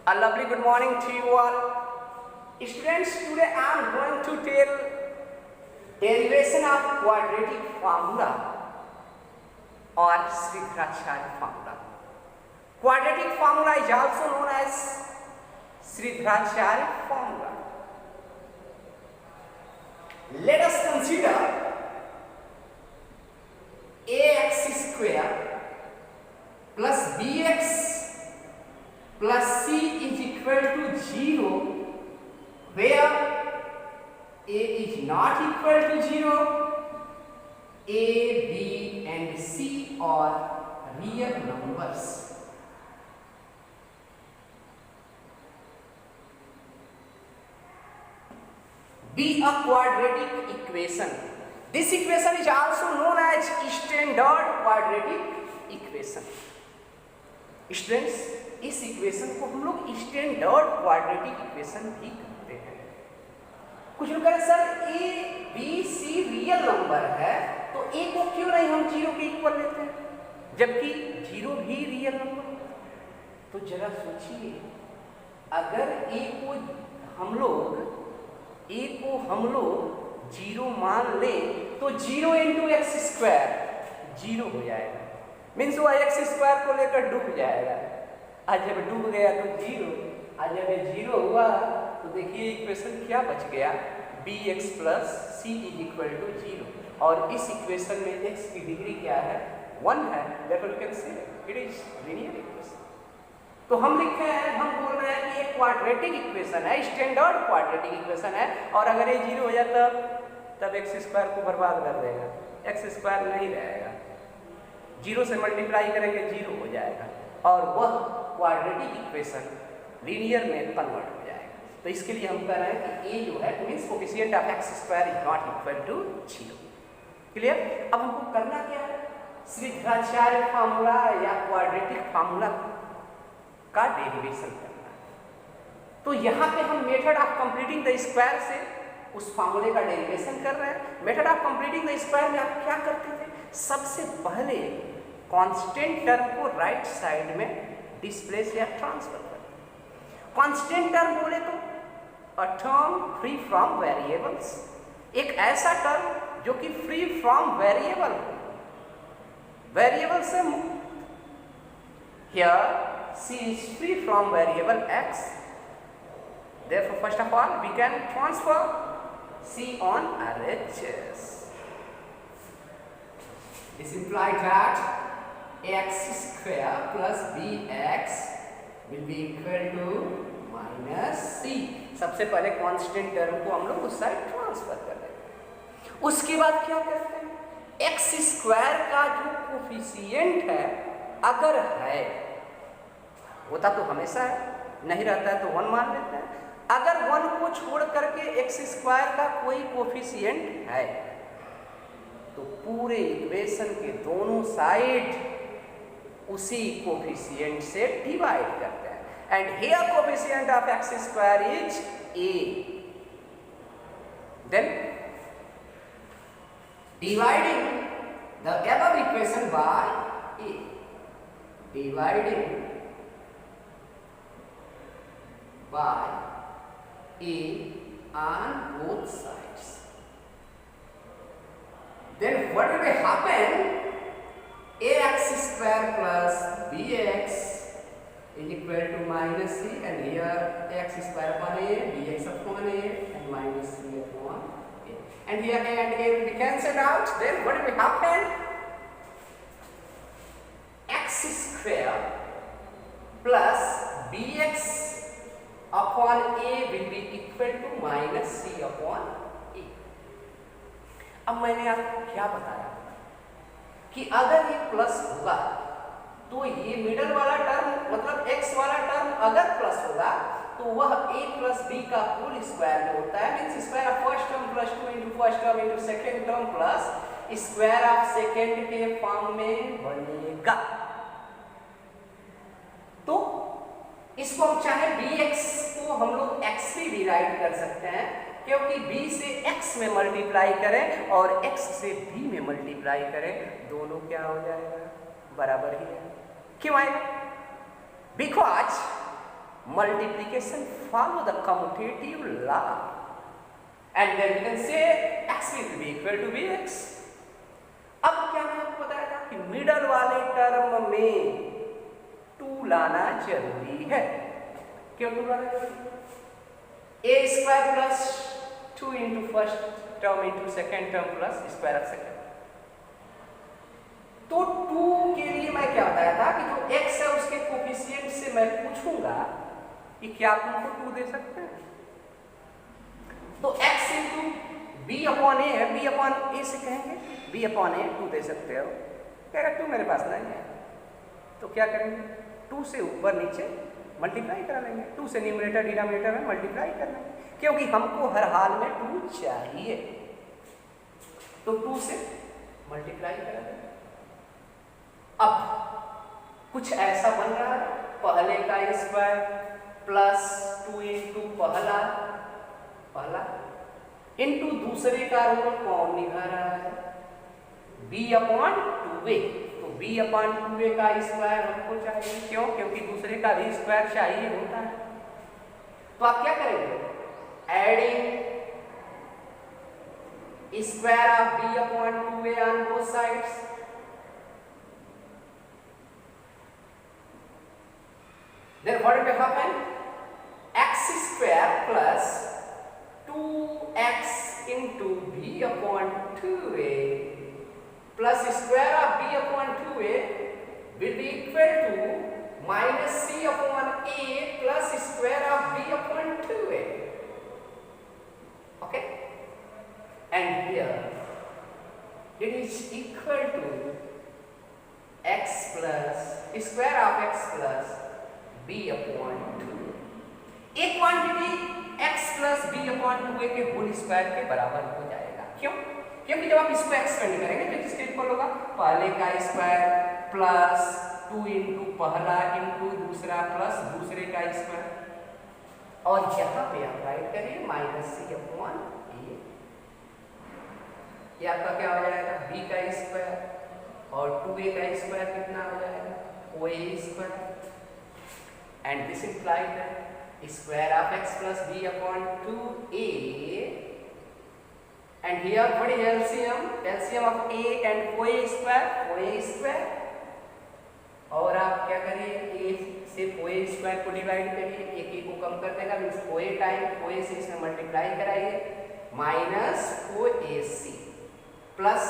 A lovely good morning to you all. Students, today I am going to tell derivation of quadratic formula or Sridharacharya formula. Quadratic formula is also known as Sridharacharya formula. Let us consider ax square plus bx plus c is equal to 0 where a is not equal to 0, a, b and c are real numbers. Be a quadratic equation. This equation is also known as standard quadratic equation. Students, इस equation को हम लोग standard quadratic equation भी कहते हैं। कुछ लोग कहें sir A B C real number है तो ए को क्यों नहीं हम जीरो के इक्वल लेते हैं जबकि जीरो भी रियल नंबर है। तो जरा सोचिए, अगर ए को हम लोग जीरो मान लें तो zero into x square zero हो जाएगा, मीन्स वो एक्स स्क्वायर को लेकर डूब जाएगा। आज जब डूब गया तो जीरो, आज जब जीरो हुआ तो देखिए इक्वेशन क्या बच गया, B X plus C is equal to zero. और इस इक्वेशन में एक्स की डिग्री क्या है, 1 है, therefore you can say it is linear equation। तो हम लिखे हैं, हम बोल रहे हैं कि एक क्वाड्रेटिक इक्वेशन है, स्टैंडर्ड क्वाड्रेटिक इक्वेशन है, और अगर ये जीरो हो जाता तब एक्स स्क्वायर को बर्बाद कर देगा, एक्स स्क्वायर नहीं रहेगा, जीरो से मल्टीप्लाई करेंगे जीरो हो जाएगा और वह क्वाड्रेटिक इक्वेशन लीनियर में कन्वर्ट हो जाएगा। तो इसके लिए हम कह रहे हैं कि ए जो है means coefficient of X square is not equal to zero. Clear? अब हमको करना क्या है, श्रीधराचार्य फार्मूला या क्वाड्रेटिक फार्मूला का डेरिवेशन करना है। तो यहाँ पे हम method of completing the square से उस फार्मूले का डेरिवेशन कर रहे हैं। Method of completing the square में आप क्या करते थे, सबसे पहले कांस्टेंट टर्म को राइट साइड में डिस्प्लेस या ट्रांसफर करते। कांस्टेंट टर्म बोले तो a term free from variables, एक ऐसा टर्म जो कि फ्री फ्रॉम वेरिएबल हो, वेरिएबल से मुक्त। Here c is free from variable x, therefore first of all we can transfer c on RHS. This implies that x square plus bx will be equal to minus c। सबसे पहले constant term को हम लोग उस side transfer कर देंगे। उसके बाद क्या करते हैं, एक्स स्क्वायर का जो कोफिशिएंट है अगर है, होता तो हमेशा है, नहीं रहता है तो 1 मान लेते हैं। अगर 1 को छोड़ करके एक्स स्क्वायर का कोई कोफिशिएंट है तो पूरे इक्वेशन के दोनों साइड उसी कोफिशिएंट से डिवाइड करते हैं। And here coefficient of X square is a, then dividing the above equation by a, dividing by a on both sides, then what will happen, ax square plus bx is equal to minus c, and here ax square upon a, bx upon a, and minus c upon a, and here a and a will be cancelled out. Then what will happen, x square plus bx upon a will be equal to minus c upon a। अब मैंने आपको क्या बताया कि अगर ये plus होगा तो ये मिडल वाला टर्म मतलब x वाला टर्म अगर प्लस होगा तो वह a प्लस b का होल स्क्वायर में होता है, means square of first term plus 2 into first term into second term plus square of second के फॉर्म में बनेगा। तो इसको हम चाहे bx को हम लोग x से डिराइव कर सकते हैं, क्योंकि b से x में मल्टीप्लाई करें और x से b में मल्टीप्लाई करें, दोनों क्या हो जाएगा, बराबर ही है। क्यों आएगा, because multiplication follow the commutative law, and then we can say x will be equal to bx. अब क्या मैं आपको बताया था कि मिडल वाले टर्म में 2 लाना जरूरी है। क्यों 2 लाना जरूरी है? a square plus 2 into first term into second term plus square of second. तो 2 के लिए मैं क्या बताया था कि जो x है उसके कोफिशिएंट से मैं पूछूंगा कि क्या आप उनको 2 दे सकते हैं। तो x इंटू बी अपॉन ए है, बी अपॉन ए से कहेंगे बी अपॉन ए 2 दे सकते हो। कहेगा 2 मेरे पास नहीं है, तो क्या करेंगे 2 से ऊपर नीचे मल्टीप्लाई करा लेंगे, 2 से न्यूमरेटर डिनोमिनेटर में मल्टीप्लाई कर लेंगे, क्योंकि हमको हर हाल में 2 चाहिए। तो 2 से मल्टीप्लाई करा लेंगे। अब कुछ ऐसा बन रहा है, पहले का स्क्वायर प्लस 2 इंटू पहला इंटू दूसरे का रोल कौन निभा रहा है? b upon 2a। तो b अपॉन 2a का स्क्वायर हमको चाहिए। क्यों? क्योंकि दूसरे का भी स्क्वायर चाहिए होता है। तो आप क्या करेंगे? Adding square of b upon 2a on both sides. Then what will happen? X square plus 2x into b upon 2a plus square of b upon 2a will be equal to minus c upon a plus square of b upon 2a. Okay? And here it is equal to x plus square of x plus b upon 2। एक quantity x plus B upon 2a के whole square के बराबर हो जाएगा। क्यों? क्योंकि जब आप इसको एक्सपेंड करेंगे तो किसके इक्वल होगा? पहले का स्क्वायर प्लस 2 इंटू पहला इंटू दूसरा प्लस दूसरे का स्क्वायर। और यहाँ पे आप राइट करिए माइनस सी अपॉन ए। ये आपका क्या हो जाएगा? b का स्क्वायर और 2a का स्क्वायर कितना हो जाएगा? oa square. And this implies that square of x plus b upon 2a, and here what is LCM? LCM of a and oa square। और आप क्या करिए? a से oa स्क्वायर को डिवाइड करिए, एक को कम कर देगा, मीन्स oa टाइम oa से इसमें मल्टीप्लाई कराइए माइनस oac प्लस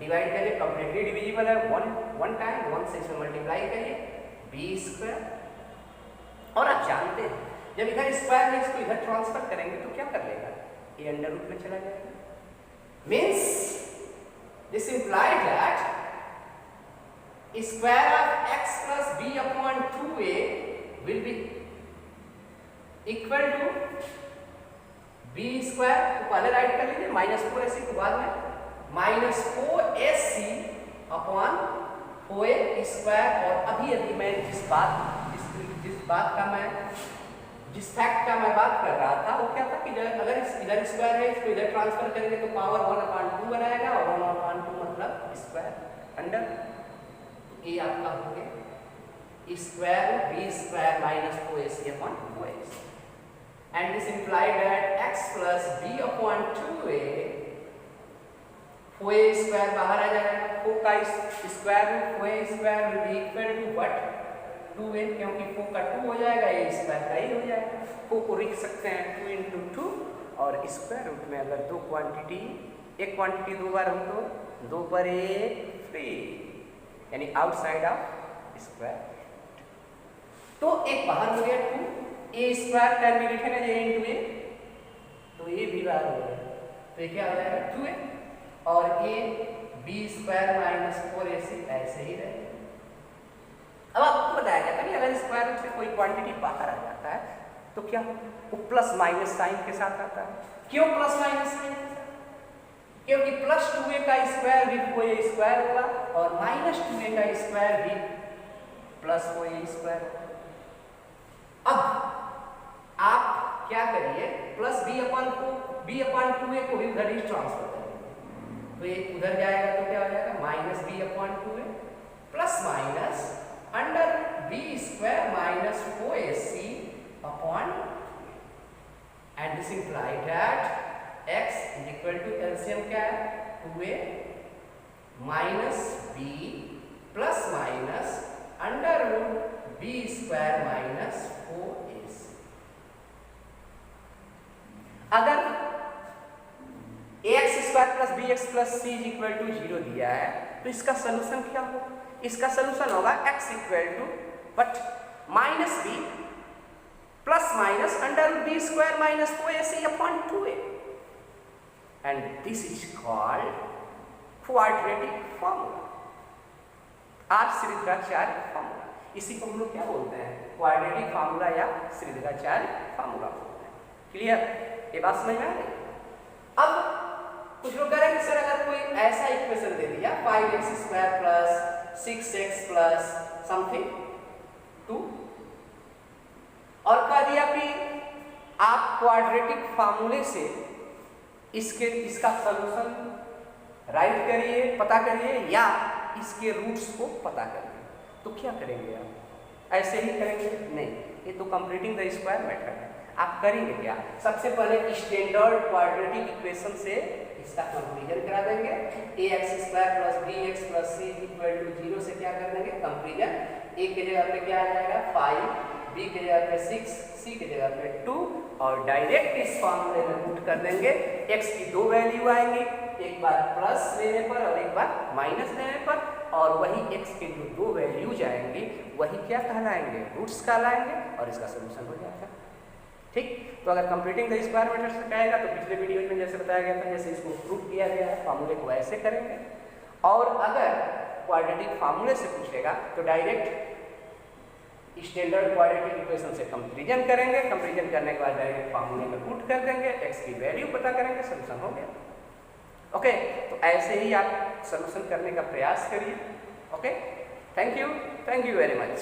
डिवाइड करिए, कंप्लीटली डिविजिबल है, वन टाइम 1 से इसमें मल्टीप्लाई करिए b स्क्वायर। और आप जानते हैं जब इधर स्क्वायर है इसको इधर ट्रांसफर करेंगे तो क्या कर लेगा? ये अंडर रूट में चला जाएगा। Means this implied that square of x plus b upon 2a will be equal to b square. तो पहले राइट कर लीजिए माइनस 4ac के बाद में minus 4ac upon 4a square. और अभी मैं जिस फैक्ट का मैं बात कर रहा था वो क्या था कि अगर इधर स्क्वायर है इसको इधर ट्रांसफर करेंगे तो पावर 1/2 बनाएगा, और 1/2 मतलब स्क्वायर अंडर। तो ये आपका हो गया square b square minus 4ac upon 4ac। And this implied that x plus b upon 2a, 4a square बाहर आ जाएगा, 4 का square root 4a square will be equal to what? 2a, क्योंकि 4 का 2 हो जाएगा, ये स्क्वायर का ही हो जाएगा। 4 को लिख सकते हैं 2 इंटू 2, और स्क्वायर रूट में अगर दो क्वांटिटी, एक क्वांटिटी 2 बार हो तो 2 पर 1 फ्री, यानी आउटसाइड ऑफ स्क्वायर। तो एक बाहर हो गया 2a square, can be written as a into a, तो ये भी बाहर हो गया, तो ये क्या हो जाएगा 2a, और a b square minus 4ac ऐसे ही रहेगा। अब आपको बताया जाता है कि अगर स्क्वायर रूट से कोई क्वांटिटी बाहर आ जाता है तो क्या वो प्लस माइनस साइन के साथ आता है। क्यों प्लस माइनस साइन के साथ? क्योंकि प्लस 2a का स्क्वायर भी 4a स्क्वायर होगा, और माइनस 2a का स्क्वायर भी प्लस 4a स्क्वायर होगा। अब आप क्या करिए? प्लस b अपॉन 2a को भी उधर ही ट्रांसफर करेंगे, तो ये उधर जाएगा तो क्या हो जाएगा? Minus b upon 2a plus minus under b square minus 4ac and this imply that x is equal to LCM क्या है 2a minus b plus minus under root b square minus 4ac। अगर ax square plus bx plus c is equal to 0 दिया है तो इसका solution क्या होगा? इसका सोल्यूशन होगा x equal to but minus b plus minus under root b square minus 4ac upon 2a and this is called quadratic formula, or Sridharacharya formula. इसी को हम लोग क्या बोलते हैं? क्वाड्रेटिक फॉर्मूला या श्रीधराचार्य फॉर्मूला बोलते हैं। क्लियर? ये बात समझ में आ गई? अब कुछ लोग कह रहे हैं सर अगर कोई ऐसा इक्वेशन दे दिया 5x square plus 6x plus something 2 और कह दिया कि आप क्वाड्रेटिक फॉर्मूले से इसका सॉल्यूशन राइट करिए, पता करिए या इसके रूट्स को पता करिए, तो क्या करेंगे आप? ऐसे ही करेंगे? नहीं, ये तो कंप्लीटिंग द स्क्वायर मेथड है। आप करेंगे क्या? सबसे पहले स्टैंडर्ड क्वाड्रेटिक इक्वेशन से इसका कंपैरिजन करा देंगे। ax square plus bx plus c equal to 0 से क्या कर देंगे? कंपैरिजन। a की जगह पे क्या आ जाएगा 5, b की जगह पे 6, c की जगह पे 2 और डायरेक्ट इस फॉर्मूले में पुट कर देंगे। x की दो वैल्यू आएंगी, एक बार प्लस लेने पर और एक बार माइनस लेने पर, और वही x के जो दो वैल्यूज आएंगी वही क्या कहलाएंगे? रूट्स कहलाएंगे और इसका सोल्यूशन हो जाएगा। ठीक? तो अगर कंप्लीटिंग द स्क्वायर मेथड से कहेगा तो पिछले वीडियो में जैसे बताया गया था जैसे इसको प्रूव किया गया है फॉर्मूले को ऐसे करेंगे, और अगर क्वाड्रेटिक फॉर्मूले से पूछेगा तो डायरेक्ट स्टैंडर्ड क्वाड्रेटिक इक्वेशन से कंपैरिजन करेंगे। कंपैरिजन करने के बाद डायरेक्ट फॉर्मूले में पुट कर देंगे, x की वैल्यू पता करेंगे, सोल्यूशन हो गया। ओके, तो ऐसे ही आप सोल्यूशन करने का प्रयास करिए। Okay, thank you very much.